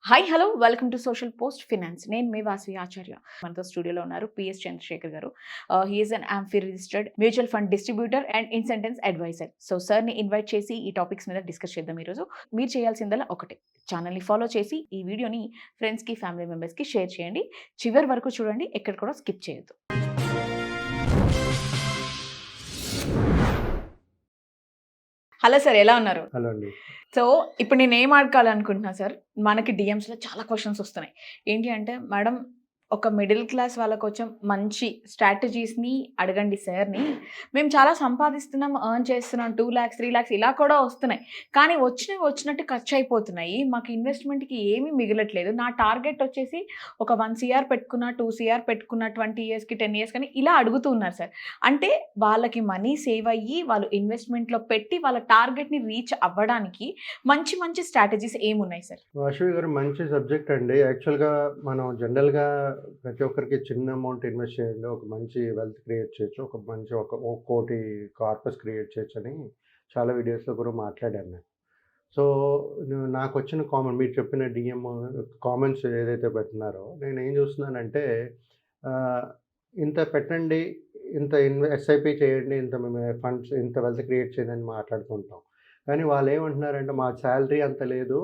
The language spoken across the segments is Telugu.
Hi hello welcome to social post finance. నేను మీ వాసవి ఆచార్య. మనతో స్టూడియోలో ఉన్నారు PS Chandrasekhar garu. He is an AMFI registered mutual fund distributor and investment adviser. So సార్ని ఇన్వైట్ చేసి ఈ టాపిక్స్ మీద డిస్కస్ చేద్దాం ఈరోజు. మీరు చేయాల్సిందల్లా ఒకటే, ఛానల్ని ఫాలో చేసి ఈ వీడియోని ఫ్రెండ్స్కి ఫ్యామిలీ మెంబర్స్కి షేర్ చేయండి. చివరి వరకు చూడండి, ఎక్కడ కూడా స్కిప్ చేయొద్దు. హలో సార్, ఎలా ఉన్నారు? హలో అండి. సో ఇప్పుడు నేను ఏం అడగాలనుకుంటున్నా సార్, మనకి డిఎమ్స్లో చాలా క్వశ్చన్స్ వస్తున్నాయి. ఏంటి అంటే, మేడం ఒక మిడిల్ క్లాస్ వాళ్ళకి కొంచెం మంచి స్ట్రాటజీస్ని అడగండి సార్ని. మేము చాలా సంపాదిస్తున్నాం, ఎర్న్ చేస్తున్నాం, 2 lakhs 3 lakhs ఇలా కూడా వస్తున్నాయి. కానీ వచ్చినట్టు ఖర్చు అయిపోతున్నాయి. మాకు ఇన్వెస్ట్మెంట్కి ఏమీ మిగలట్లేదు. నా టార్గెట్ వచ్చేసి ఒక 1 CR పెట్టుకున్న, 2 CR పెట్టుకున్న, 20 yearsకి 10 years కానీ ఇలా అడుగుతూ ఉన్నారు సార్. అంటే వాళ్ళకి మనీ సేవ్ అయ్యి వాళ్ళు ఇన్వెస్ట్మెంట్లో పెట్టి వాళ్ళ టార్గెట్ని రీచ్ అవ్వడానికి మంచి స్ట్రాటజీస్ ఏమున్నాయి సార్? వాసవి గారు, మంచి సబ్జెక్ట్ అండి. యాక్చువల్గా మనం జనరల్గా ప్రతి ఒక్కరికి చిన్న అమౌంట్ ఇన్వెస్ట్ చేయండి, ఒక మంచి వెల్త్ క్రియేట్ చేయొచ్చు, ఒక కోటి కార్పస్ క్రియేట్ చేయొచ్చు అని చాలా వీడియోస్లో కూడా మాట్లాడాను నేను. సో నాకు వచ్చిన మీరు చెప్పిన డిఎం కామెంట్స్ ఏదైతే పెట్టినారో, నేను ఏం చూస్తున్నానంటే, ఇంత పెట్టండి, ఇంత ఎస్ఐపి చేయండి, ఇంత మేము ఫండ్స్, ఇంత వెల్త్ క్రియేట్ చేయండి అని మాట్లాడుతుంటాం. కానీ వాళ్ళు ఏమంటున్నారంటే, మా శాలరీ అంత లేదు,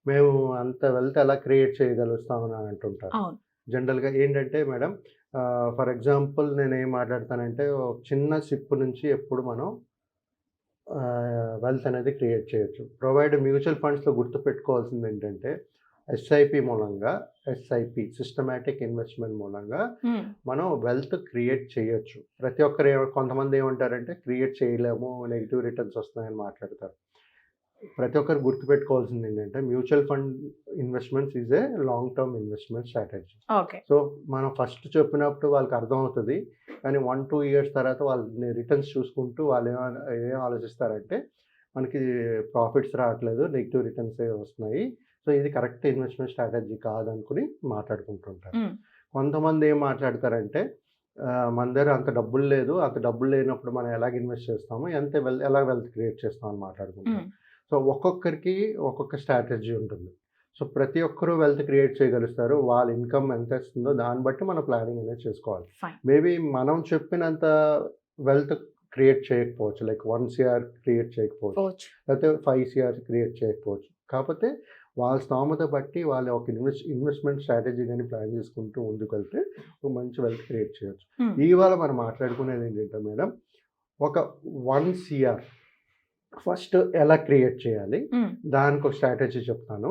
మేము అంత వెల్త్ ఎలా క్రియేట్ చేయగలుగుతామని అంటుంటారు. జనరల్గా ఏంటంటే మేడం, ఫర్ ఎగ్జాంపుల్ నేను ఏం మాట్లాడతానంటే, చిన్న సిప్ నుంచి ఎప్పుడు మనం వెల్త్ అనేది క్రియేట్ చేయొచ్చు. ప్రొవైడ్ మ్యూచువల్ ఫండ్స్లో గుర్తుపెట్టుకోవాల్సింది ఏంటంటే, ఎస్ఐపి సిస్టమాటిక్ ఇన్వెస్ట్మెంట్ మూలంగా మనం వెల్త్ క్రియేట్ చేయొచ్చు. ప్రతి ఒక్కరు కొంతమంది ఏమంటారంటే, క్రియేట్ చేయలేము, నెగిటివ్ రిటర్న్స్ వస్తున్నాయని మాట్లాడతారు. ప్రతి ఒక్కరు గుర్తుపెట్టుకోవాల్సింది ఏంటంటే, mutual fund investments is a long term investment strategy. So మనం ఫస్ట్ చెప్పినప్పుడు వాళ్ళకి అర్థమవుతుంది, కానీ 1-2 years తర్వాత వాళ్ళని రిటర్న్స్ చూసుకుంటూ వాళ్ళు ఏం ఆలోచిస్తారంటే, మనకి ప్రాఫిట్స్ రావట్లేదు, నెగిటివ్ రిటర్న్స్ వస్తున్నాయి, సో ఇది కరెక్ట్ ఇన్వెస్ట్మెంట్ స్ట్రాటజీ కాదనుకుని మాట్లాడుకుంటుంటారు. కొంతమంది ఏం మాట్లాడతారంటే, మన దగ్గర అంత డబ్బులు లేదు, అంత డబ్బులు లేనప్పుడు మనం ఎలాగ ఇన్వెస్ట్ చేస్తాము, ఎలా వెల్త్ క్రియేట్ చేస్తామని మాట్లాడుకుంటాం. సో ఒక్కొక్కరికి ఒక్కొక్క స్ట్రాటజీ ఉంటుంది. సో ప్రతి ఒక్కరూ వెల్త్ క్రియేట్ చేయగలుగుతారు. వాళ్ళ ఇన్కమ్ ఎంత వస్తుందో దాన్ని బట్టి మనం ప్లానింగ్ అనేది చేసుకోవాలి. మేబీ మనం చెప్పినంత వెల్త్ క్రియేట్ చేయకపోవచ్చు, లైక్ 1 CR క్రియేట్ చేయకపోవచ్చు, లేకపోతే 5 CR క్రియేట్ చేయకపోవచ్చు. కాకపోతే వాళ్ళ స్తోమత బట్టి వాళ్ళ ఒక ఇన్వెస్ట్మెంట్ స్ట్రాటజీ కానీ ప్లాన్ చేసుకుంటూ ముందుకు వెళ్తే ఒక మంచి వెల్త్ క్రియేట్ చేయొచ్చు. ఇవాళ మనం మాట్లాడుకునేది ఏంటంటే మేడం, ఒక 1 CR ఫస్ట్ ఎలా క్రియేట్ చేయాలి, దానికి ఒక స్ట్రాటజీ చెప్తాను.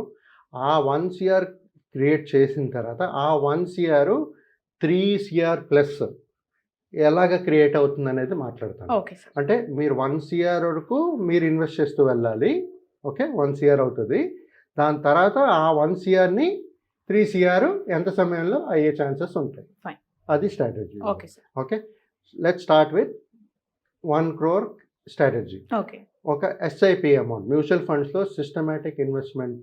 ఆ 1 CR క్రియేట్ చేసిన తర్వాత ఆ 1 CR 3 CR ప్లస్ ఎలాగ క్రియేట్ అవుతుంది అనేది మాట్లాడతాను. అంటే మీరు 1 CR వరకు మీరు ఇన్వెస్ట్ చేస్తూ వెళ్ళాలి. ఓకే, 1 CR అవుతుంది. దాని తర్వాత ఆ 1 CRని 3 CR ఎంత సమయంలో అయ్యే ఛాన్సెస్ ఉంటాయి. అది strategy. Okay, let's start with 1 crore strategy. ఒక ఎస్ఐపి అమౌంట్ మ్యూచువల్ ఫండ్స్లో సిస్టమాటిక్ ఇన్వెస్ట్మెంట్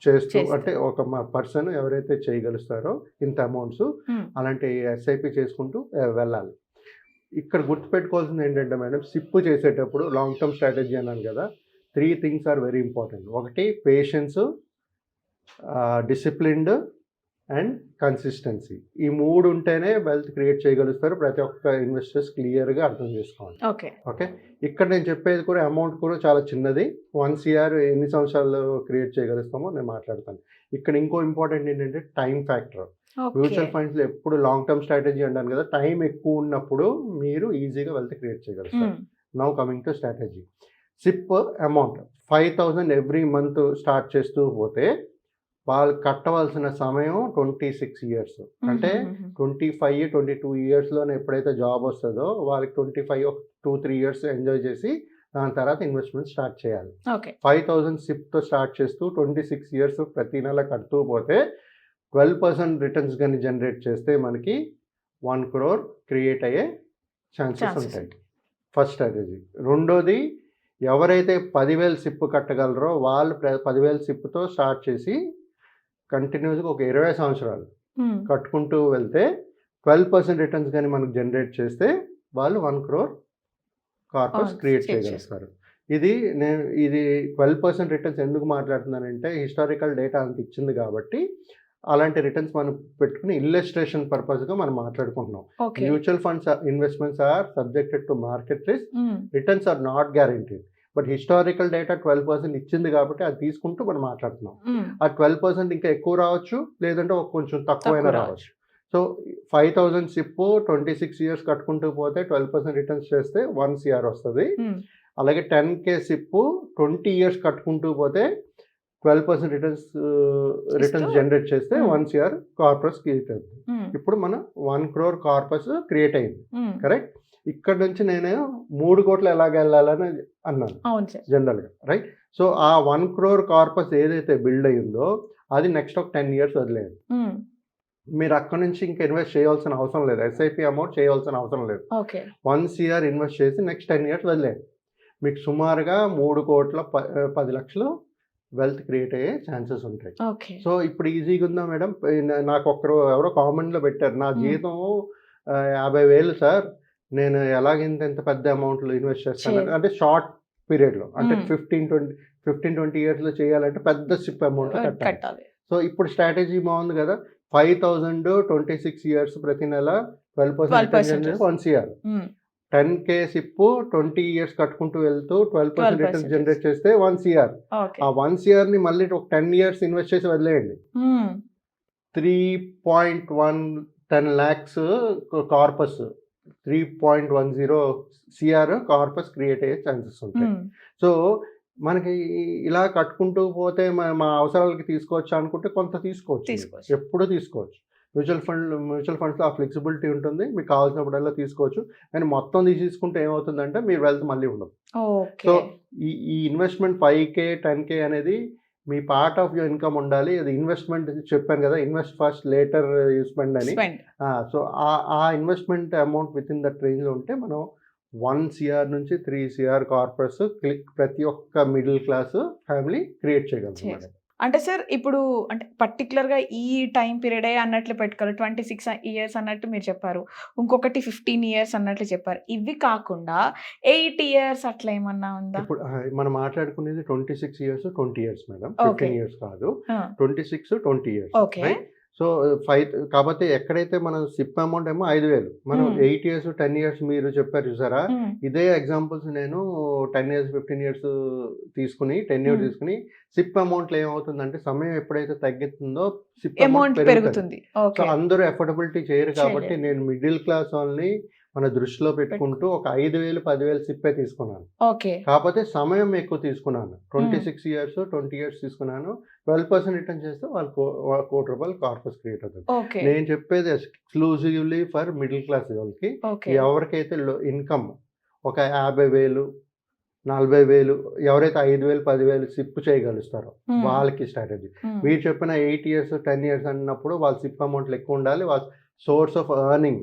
చేస్తూ, అంటే ఒక పర్సన్ ఎవరైతే చేయగలుగుతారో ఇంత అమౌంట్స్, అలాంటి ఎస్ఐపి చేసుకుంటూ వెళ్ళాలి. ఇక్కడ గుర్తుపెట్టుకోవాల్సింది ఏంటంటే మేడం, సిప్ చేసేటప్పుడు లాంగ్ టర్మ్ స్ట్రాటజీ అన్నాను కదా, 3 things ఆర్ వెరీ ఇంపార్టెంట్. ఒకటి పేషెన్స్, డిసిప్లిన్డ్ అండ్ కన్సిస్టెన్సీ. ఈ 3 ఉంటేనే వెల్త్ క్రియేట్ చేయగలుగుతారు. ప్రతి ఒక్క ఇన్వెస్టర్స్ క్లియర్గా అర్థం చేసుకోవాలి. ఓకే, ఇక్కడ నేను చెప్పేది కూడా అమౌంట్ కూడా చాలా చిన్నది. 1 CR ఎన్ని సంవత్సరాలు క్రియేట్ చేయగలుగుతామో నేను మాట్లాడతాను. ఇక్కడ ఇంకో ఇంపార్టెంట్ ఏంటంటే టైం ఫ్యాక్టర్. మ్యూచువల్ ఫండ్స్లో ఎప్పుడు లాంగ్ టర్మ్ స్ట్రాటజీ అంటాను కదా, టైం ఎక్కువ ఉన్నప్పుడు మీరు ఈజీగా వెల్త్ క్రియేట్ చేయగలుగుతారు. Now coming to strategy. SIP amount 5,000 every month start చేస్తూ పోతే వాళ్ళు కట్టవలసిన సమయం 26 years. అంటే 25-22 yearsలోనే ఎప్పుడైతే జాబ్ వస్తుందో వాళ్ళకి 2-3 years ఎంజాయ్ చేసి దాని తర్వాత ఇన్వెస్ట్మెంట్ స్టార్ట్ చేయాలి. 5,000 సిప్తో స్టార్ట్ చేస్తూ 26 years ప్రతి నెల కడుతూ పోతే 12% రిటర్న్స్ కానీ జనరేట్ చేస్తే మనకి 1 crore క్రియేట్ అయ్యే ఛాన్సెస్ ఉంటాయి. First strategy. రెండోది, ఎవరైతే 10,000 సిప్ కట్టగలరో వాళ్ళు 10,000 సిప్తో స్టార్ట్ చేసి కంటిన్యూస్గా ఒక 20 సంవత్సరాలు కట్టుకుంటూ వెళ్తే 12% రిటర్న్స్ కానీ మనకు జనరేట్ చేస్తే వాళ్ళు 1 crore కార్పస్ క్రియేట్ చేయగలుగుతారు. ఇది 12% రిటర్న్స్ ఎందుకు మాట్లాడుతున్నానంటే హిస్టారికల్ డేటా అంత ఇచ్చింది కాబట్టి అలాంటి రిటర్న్స్ మనం పెట్టుకుని ఇల్లస్ట్రేషన్ పర్పస్గా మనం మాట్లాడుకుంటున్నాం. Okay. Mutual funds investments are subjected to market risk, returns are not guaranteed. But historical data 12% ఇచ్చింది కాబట్టి అది తీసుకుంటూ మనం మాట్లాడుతున్నాం. ఆ 12% ఇంకా ఎక్కువ రావచ్చు, లేదంటే కొంచెం తక్కువైనా రావచ్చు. సో 5,000 సిప్ 26 ఇయర్స్ కట్టుకుంటూ పోతే 12% రిటర్న్స్ చేస్తే 1 CR వస్తుంది. అలాగే 10K సిప్ 20 ఇయర్స్ కట్టుకుంటూ పోతే 12% రిటర్న్స్ జనరేట్ చేస్తే 1 CR కార్పస్ క్రియేట్ అవుతుంది. ఇప్పుడు మన 1 crore కార్పస్ క్రియేట్ అయింది, కరెక్ట్. ఇక్కడ నుంచి నేను 3 కోట్లు ఎలాగ వెళ్ళాలని అన్నాను జనరల్గా, రైట్. సో ఆ 1 crore కార్పస్ ఏదైతే బిల్డ్ అయ్యిందో అది నెక్స్ట్ ఒక 10 ఇయర్స్ వదిలేయండి. మీరు అక్కడ నుంచి ఇంకా ఇన్వెస్ట్ చేయాల్సిన అవసరం లేదు, SIP అమౌంట్ చేయాల్సిన అవసరం లేదు. 1 CR ఇన్వెస్ట్ చేసి నెక్స్ట్ 10 ఇయర్స్ వదిలేయండి. మీకు సుమారుగా 3,10,00,000 వెల్త్ క్రియేట్ అయ్యే ఛాన్సెస్ ఉంటాయి. సో ఇప్పుడు ఈజీగా ఉందా మేడం? నాకు ఎవరో కామెంట్లో పెట్టారు, నా జీతం 50,000 సార్, నేను ఎలాగింత పెద్ద అమౌంట్లో ఇన్వెస్ట్ చేస్తాను అంటే షార్ట్ పీరియడ్లో, అంటే 15-20 ఇయర్స్లో చేయాలంటే పెద్ద సిప్ అమౌంట్ కట్టాలి. సో ఇప్పుడు స్ట్రాటజీ బాగుంది కదా, 5,000 26 ఇయర్స్ ప్రతి నెల 12% 1 CR. 10K సిప్ 20 ఇయర్స్ కట్టుకుంటూ వెళ్తూ 12% రిటర్న్స్ జనరేట్ చేస్తే 1 CR. ఆ 1 CR ని మళ్ళీ ఒక 10 ఇయర్స్ ఇన్వెస్ట్ చేసి వదిలేయండి. 3.10 lakhs corpus, 3.10 CR corpus create అయ్యే ఛాన్సెస్ ఉంటాయి. సో మనకి ఇలా కట్టుకుంటూ పోతే మా అవసరాలకి తీసుకోవచ్చు అనుకుంటే కొంత తీసుకోవచ్చు, ఎప్పుడు తీసుకోవచ్చు. మ్యూచువల్ ఫండ్స్లో ఆ ఫ్లెక్సిబిలిటీ ఉంటుంది, మీకు కావాల్సినప్పుడల్లా తీసుకోవచ్చు. కానీ మొత్తం తీసుకుంటే ఏమవుతుందంటే మీరు వెల్త్ మళ్ళీ ఉండదు. సో ఈ ఇన్వెస్ట్మెంట్ 5K 10K అనేది మీ పార్ట్ ఆఫ్ యువర్ ఇన్కమ్ ఉండాలి. అది ఇన్వెస్ట్మెంట్ చెప్పాను కదా, invest first later you spend అని. సో ఆ investment amount with in that రేంజ్లో ఉంటే మనం 1 CR నుంచి 3 CR కార్పస్ ప్రతి ఒక్క మిడిల్ క్లాస్ ఫ్యామిలీ క్రియేట్ చేయగలుగుతాం. అంటే సార్ ఇప్పుడు అంటే పర్టికులర్గా ఈ టైం పీరియడే అన్నట్లు పెట్టుకోవాలి, 26 ఇయర్స్ అన్నట్టు మీరు చెప్పారు, ఇంకొకటి 15 ఇయర్స్ అన్నట్లు చెప్పారు. ఇవి కాకుండా 8 ఇయర్స్ అట్లా ఏమన్నా ఉందా? ఇప్పుడు మనం మాట్లాడుకునేది 26 ఇయర్స్ 20 ఇయర్స్ మేడం, 15 ఇయర్స్ కాదు, 26 20 ఇయర్స్. సో 5 కాకపోతే ఎక్కడైతే మనం సిప్ అమౌంట్ ఏమో 5,000, మనం 8 ఇయర్స్ 10 ఇయర్స్ మీరు చెప్పారు చూసారా, ఇదే ఎగ్జాంపుల్స్ నేను 10 ఇయర్స్ 15 ఇయర్స్ తీసుకుని 10 ఇయర్స్ తీసుకుని సిప్ అమౌంట్లో ఏమవుతుందంటే సమయం ఎప్పుడైతే తగ్గుతుందో సిప్ అమౌంట్ పెరుగుతుంది. సో అందరూ ఎఫోర్డబిలిటీ చేయరు కాబట్టి నేను మిడిల్ క్లాస్ వాళ్ళని మన దృష్టిలో పెట్టుకుంటూ ఒక 5,000 10,000 సిప్పే తీసుకున్నాను. కాకపోతే సమయం ఎక్కువ తీసుకున్నాను, 26 ఇయర్స్ 20 ఇయర్స్ తీసుకున్నాను. 12% రిటర్న్ చేస్తే వాళ్ళకి ₹1,00,00,000 కార్పస్ క్రియేట్ అవుతుంది. నేను చెప్పేది ఎక్స్క్లూజివ్లీ ఫర్ మిడిల్ క్లాస్ వాళ్ళకి. ఎవరికైతే ఇన్కమ్ ఒక 50,000 40,000, ఎవరైతే 5,000 10,000 సిప్ చేయగలుగుతారో వాళ్ళకి స్ట్రాటజీ. మీరు చెప్పిన 8 ఇయర్స్ 10 ఇయర్స్ అన్నప్పుడు వాళ్ళ సిప్ అమౌంట్లు ఎక్కువ ఉండాలి, వాళ్ళ సోర్స్ ఆఫ్ ఎర్నింగ్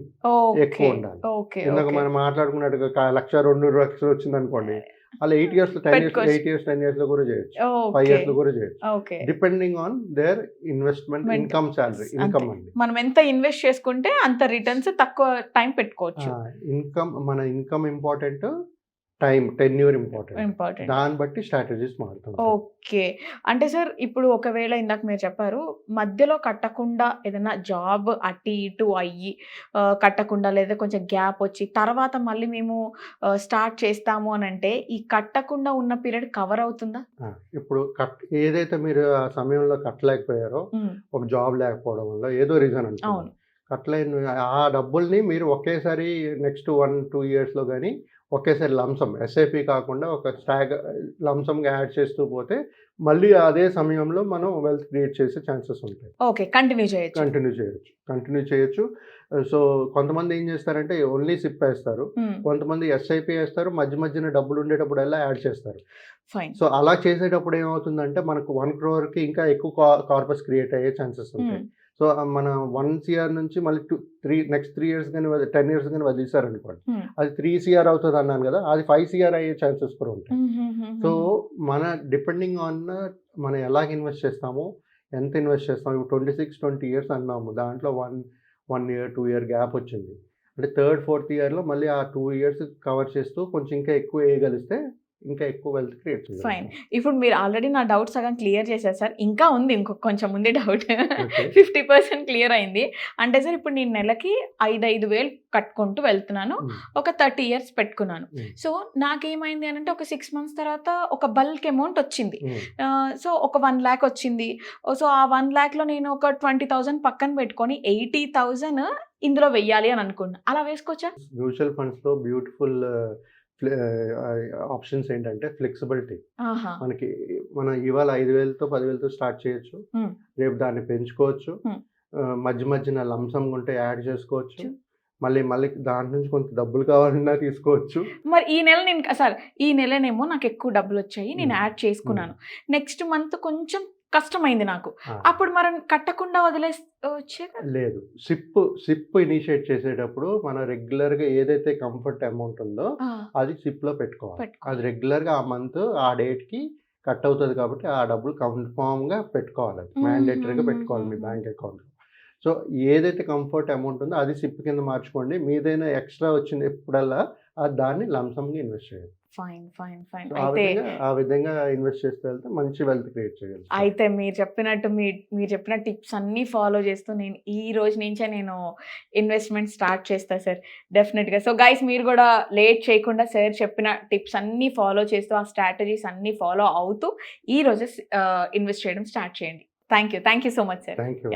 ఎక్కువ ఉండాలి. ఇందాక మనం మాట్లాడుకున్నట్టుగా 1,00,000 2,00,000 వచ్చింది అనుకోండి, అలా 8 ఇయర్స్ 10 ఇయర్స్ లో కూడా చేయొచ్చు, 5 ఇయర్స్ లో కూడా చేయొచ్చు, depending on their investment income salary. Income అండి, మనం ఎంత ఇన్వెస్ట్ చేసుకుంటే అంత రిటర్న్స్ తక్కువ టైం పెట్టుకోవచ్చు. మన income important, time tenure important. దాన్ని బట్టి స్ట్రాటజీస్ మారుతాం. ఓకే. అంటే సార్ ఇప్పుడు ఒకవేళ ఇందాక మీరు చెప్పారు మధ్యలో కట్టకుండా ఏదైనా జాబ్ అటు ఇటు అయ్యి కట్టకుండా లేదా కొంచెం గ్యాప్ వచ్చి తర్వాత మళ్ళీ మేము స్టార్ట్ చేస్తాము అని అంటే ఈ కట్టకుండా ఉన్న పీరియడ్ కవర్ అవుతుందా? ఇప్పుడు ఏదైతే మీరు ఆ సమయంలో కట్టలేకపోయారో, ఒక జాబ్ లేకపోవడం వల్ల ఏదో రీజన్ అనుకోండి, కట్టలేని ఆ డబ్బుల్ని మీరు ఒకేసారి నెక్స్ట్ 1-2 ఇయర్స్లో కానీ ఒకేసారి లంసమ్ SIP కాకుండా ఒక లంసమ్గా యాడ్ చేస్తూ పోతే మళ్ళీ అదే సమయంలో మనం వెల్త్ క్రియేట్ చేసే ఛాన్సెస్ ఉంటాయి. కంటిన్యూ చేయొచ్చు. సో కొంతమంది ఏం చేస్తారంటే ఓన్లీ సిప్ వేస్తారు, కొంతమంది SIP వేస్తారు, మధ్యన డబ్బులు ఉండేటప్పుడల్లా యాడ్ చేస్తారు. సో అలా చేసేటప్పుడు ఏమవుతుందంటే మనకు 1 crore ఇంకా ఎక్కువ కార్పస్ క్రియేట్ అయ్యే ఛాన్సెస్ ఉంటాయి. సో మన 1 CR నుంచి మళ్ళీ నెక్స్ట్ 3 ఇయర్స్ కానీ 10 ఇయర్స్ కానీ వదిలేసారు అనుకోండి, అది 3 CR అవుతుంది అన్నాను కదా, అది 5 CR అయ్యే ఛాన్సెస్ కూడా ఉంటాయి. సో మన డిపెండింగ్ ఆన్ మనం ఎలాగ ఇన్వెస్ట్ చేస్తామో, ఎంత ఇన్వెస్ట్ చేస్తాము. ఇప్పుడు 26-20 ఇయర్స్ అన్నాము, దాంట్లో 1 year 2 year గ్యాప్ వచ్చింది అంటే 3rd 4th ఇయర్లో మళ్ళీ ఆ 2 ఇయర్స్ కవర్ చేస్తూ కొంచెం ఇంకా ఎక్కువ వేయగలిస్తే ఇంకా ఎక్కువ వెల్త్ క్రియేట్ ఫైన్. చేయగలుగుతాం. ఇప్పుడు మీరు ఆల్రెడీ నా డౌట్ సగం క్లియర్ చేశారు సార్. ఇంకా ఉంది, కొంచెం ఉంది డౌట్. ఓకే. 50% క్లియర్ అయింది. అంటే సార్ ఇప్పుడు నేను నెలకి 5,000 కట్టుకుంటూ వెళ్తున్నాను. ఉమ్, ఒక 30 ఇయర్స్ పెట్టుకున్నాను. ఉమ్, సో నాకేమైంది అనంటే ఒక 6 మంత్స్ తర్వాత ఒక బల్క్ అమౌంట్ వచ్చింది. ఉమ్. సో ఒక 1 lakh వచ్చింది. సో ఆ 1 lakhలో నేను ఒక 20,000 పక్కన పెట్టుకొని 80,000 ఇందులో వెయ్యాలి అని అనుకున్నా. అలా వేసుకోవచ్చా? మ్యూచువల్ ఫండ్స్లో బ్యూటిఫుల్ ఆప్షన్స్ ఏంటంటే ఫ్లెక్సిబిలిటీ. ఆహా. మనం ఇవాళ 5,000తో 10,000తో స్టార్ట్ చేయొచ్చు, Hmm. రేపు దాన్ని పెంచుకోవచ్చు, Hmm. మధ్య మధ్యన లంసమ్ ఉంటే యాడ్ చేసుకోవచ్చు, Sure. మళ్ళీ మళ్ళీ దాని నుంచి కొంత డబ్బులు కావాలన్నా తీసుకోవచ్చు. మరి ఈ నెల నేను సార్ ఈ నెలనేమో నాకు ఎక్కువ డబ్బులు వచ్చాయి, నేను Hmm. యాడ్ చేసుకున్నాను. నెక్స్ట్ మంత్ కొంచెం కష్టమైంది నాకు. ఆ, అప్పుడు మనం కట్టకుండా వదిలేస్తే లేదు, సిప్ ఇనిషియేట్ చేసేటప్పుడు మనం రెగ్యులర్గా ఏదైతే కంఫర్ట్ అమౌంట్ ఉందో అది సిప్లో పెట్టుకోవాలి. అది రెగ్యులర్గా ఆ మంత్ ఆ డేట్కి కట్ అవుతుంది కాబట్టి ఆ డబ్బులు కన్ఫామ్గా పెట్టుకోవాలి, అది మ్యాండేటరీగా పెట్టుకోవాలి మీ బ్యాంక్ అకౌంట్లో. సో ఏదైతే కంఫర్ట్ అమౌంట్ ఉందో అది సిప్ కింద మార్చుకోండి. మీదైనా ఎక్స్ట్రా వచ్చింది ఎప్పుడల్లా దాన్ని లంసమ్గా ఇన్వెస్ట్ చేయండి. Fine fine fine. సో అయితే ఆ విధంగా ఇన్వెస్ట్ చేస్తే వెళ్తే మంచి వెల్త్ క్రియేట్ చేయగలుగుతాం. అయితే మీరు చెప్పినట్టు మీరు చెప్పిన టిప్స్ అన్నీ ఫాలో చేస్తూ నేను ఈ రోజు నుంచే నేను ఇన్వెస్ట్మెంట్ స్టార్ట్ చేస్తా సార్, డెఫినెట్గా. సో గైస్ మీరు కూడా లేట్ చేయకుండా సార్ చెప్పిన టిప్స్ అన్నీ ఫాలో చేస్తూ ఆ స్ట్రాటజీస్ అన్నీ ఫాలో అవుతూ ఈ రోజు ఇన్వెస్ట్ చేయడం స్టార్ట్ చేయండి. Thank you so much sir. Thank you.